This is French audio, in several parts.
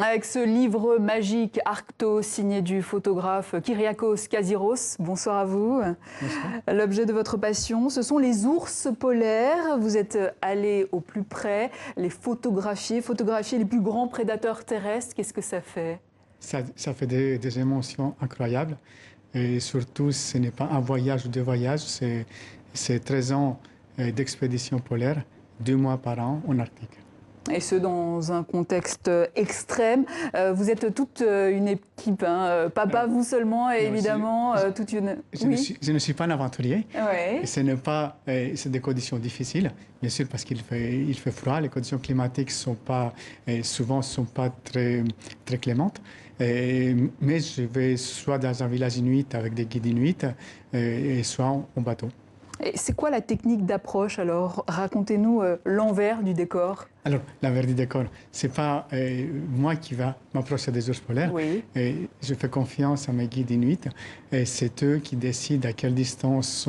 Avec ce livre magique Arctos, signé du photographe Kyriakos Kaziros. Bonsoir à vous. L'objet de votre passion, ce sont les ours polaires. Vous êtes allé au plus près, les photographier les plus grands prédateurs terrestres. Qu'est-ce que ça fait? Ça fait des émotions incroyables. Et surtout, ce n'est pas un voyage ou deux voyages, c'est 13 ans d'expédition polaire, 2 mois par an en Arctique. Et ce, dans un contexte extrême. Vous êtes toute une équipe, hein. Pas vous seulement, évidemment, toute une... Je ne suis pas un aventurier. Ouais. Ce n'est pas... c'est des conditions difficiles, bien sûr, parce qu'il fait froid. Les conditions climatiques souvent ne sont pas très clémentes. Mais je vais soit dans un village inuit avec des guides inuits, soit en bateau. C'est quoi la technique d'approche alors? Racontez-nous l'envers du décor. Alors, l'envers du décor, ce n'est pas moi qui va m'approcher des ours polaires. Oui. Je fais confiance à mes guides inuits. C'est eux qui décident à quelle distance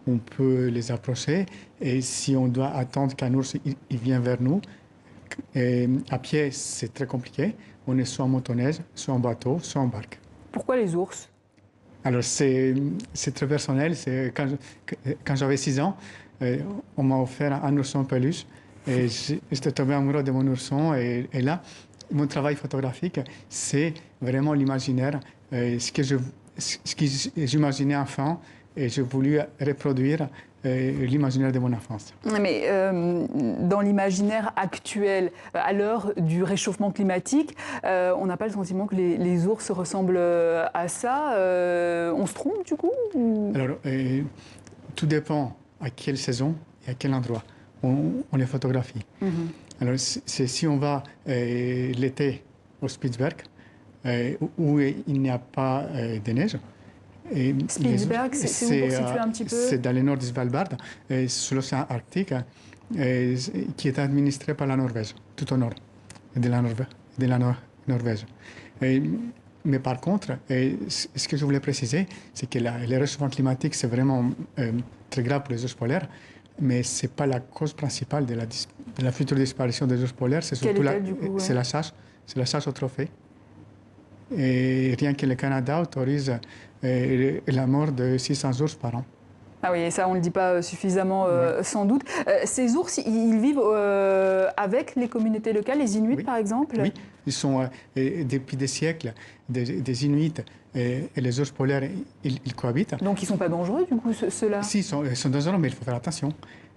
on peut les approcher et si on doit attendre qu'un ours il vienne vers nous. À pied, c'est très compliqué. On est soit en motoneige, soit en bateau, soit en barque. Pourquoi les ours? Alors, c'est très personnel. Quand j'avais 6 ans, on m'a offert un ourson peluche. Et j'étais tombé amoureux de mon ourson. Et là, mon travail photographique, c'est vraiment l'imaginaire. Ce que j'imaginais enfant, et j'ai voulu reproduire l'imaginaire de mon enfance. Mais dans l'imaginaire actuel, à l'heure du réchauffement climatique, on n'a pas le sentiment que les ours ressemblent à ça. On se trompe du coup ou... Alors, tout dépend à quelle saison et à quel endroit on les photographie. Alors, si on va l'été au Spitzberg, où il n'y a pas de neige. Spitzberg, c'est où pour situer un petit peu? C'est dans le nord du Svalbard, sur l'océan Arctique, qui est administré par la Norvège, tout au nord de la Norvège. Mais par contre, ce que je voulais préciser, c'est que le réchauffement climatique, c'est vraiment très grave pour les ours polaires, mais ce n'est pas la cause principale de la future disparition des ours polaires, c'est surtout c'est la chasse au trophée. Et rien que le Canada autorise la mort de 600 ours par an. Ah oui, et ça on ne le dit pas suffisamment sans doute. Ces ours, ils vivent avec les communautés locales, les Inuits par exemple? Oui, ils sont depuis des siècles des Inuits et les ours polaires, ils cohabitent. Donc ils ne sont pas dangereux du coup ceux-là? Si, ils sont dangereux, mais il faut faire attention.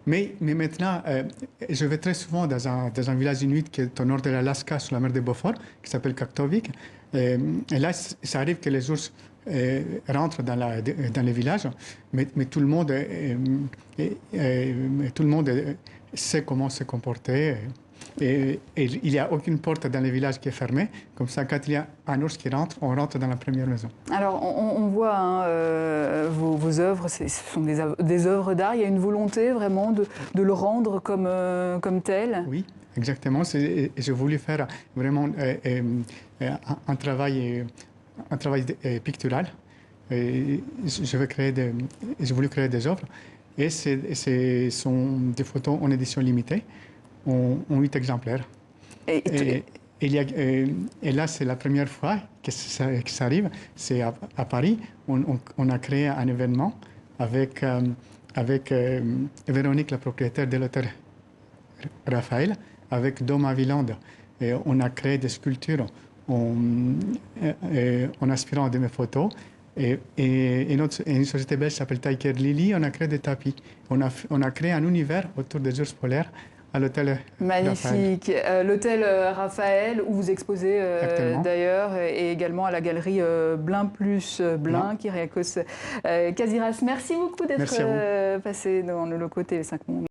Mais maintenant, je vais très souvent dans un village inuit qui est au nord de l'Alaska, sur la mer de Beaufort, qui s'appelle Kaktovik. Et là, ça arrive que les ours rentrent dans les villages, mais tout le monde sait comment se comporter. Et il n'y a aucune porte dans les villages qui est fermée. Comme ça, quand il y a un ours qui rentre, on rentre dans la première maison. Alors, on voit vos œuvres, ce sont des œuvres d'art. Il y a une volonté vraiment de le rendre comme tel? Oui, exactement. J'ai voulu faire vraiment un travail pictural. J'ai voulu créer des œuvres. Et ce sont des photos en édition limitée. En 8 exemplaires. Et là, c'est la première fois que ça arrive. C'est à Paris. On a créé un événement avec Véronique, la propriétaire de l'hôtel Raphaël, avec Doma Viland. Et on a créé des sculptures en inspirant de mes photos. Et une société belge s'appelle Tiger Lily. On a créé des tapis. On a créé un univers autour des ours polaires à l'hôtel Magnifique. L'hôtel Raphaël, où vous exposez d'ailleurs, et également à la galerie Blin plus Blin, Kyriakos Kaziros. Merci beaucoup d'être passé dans le locaux TV5 Monde.